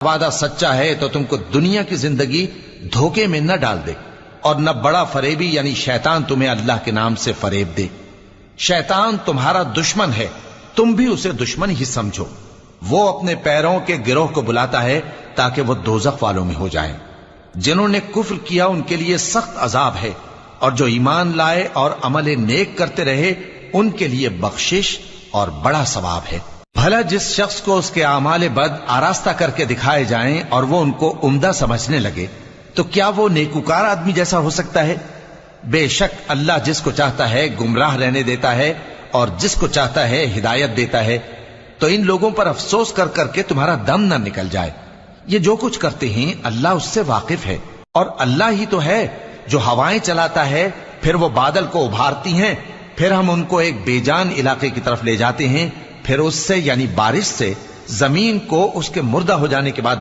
وعدہ سچا ہے تو تم کو دنیا کی زندگی دھوکے میں نہ ڈال دے، اور نہ بڑا فریبی یعنی شیطان تمہیں اللہ کے نام سے فریب دے۔ شیطان تمہارا دشمن ہے، تم بھی اسے دشمن ہی سمجھو۔ وہ اپنے پیروں کے گروہ کو بلاتا ہے تاکہ وہ دوزخ والوں میں ہو جائیں۔ جنہوں نے کفر کیا ان کے لیے سخت عذاب ہے، اور جو ایمان لائے اور عمل نیک کرتے رہے ان کے لیے بخشش اور بڑا ثواب ہے۔ بھلا جس شخص کو اس کے اعمال بد آراستہ کر کے دکھائے جائیں اور وہ ان کو عمدہ سمجھنے لگے تو کیا وہ نیکوکار آدمی جیسا ہو سکتا ہے؟ بے شک اللہ جس کو چاہتا ہے گمراہ رہنے دیتا ہے اور جس کو چاہتا ہے ہدایت دیتا ہے۔ تو ان لوگوں پر افسوس کر کر کے تمہارا دم نہ نکل جائے، یہ جو کچھ کرتے ہیں اللہ اس سے واقف ہے، اور اللہ ہی تو ہے جو ہوائیں چلاتا ہے، پھر وہ بادل کو ابھارتی ہیں، پھر ہم ان کو ایک بے جان علاقے کی طرف لے جاتے ہیں، پھر اس سے یعنی بارش سے زمین کو اس کے مردہ ہو جانے کے بعد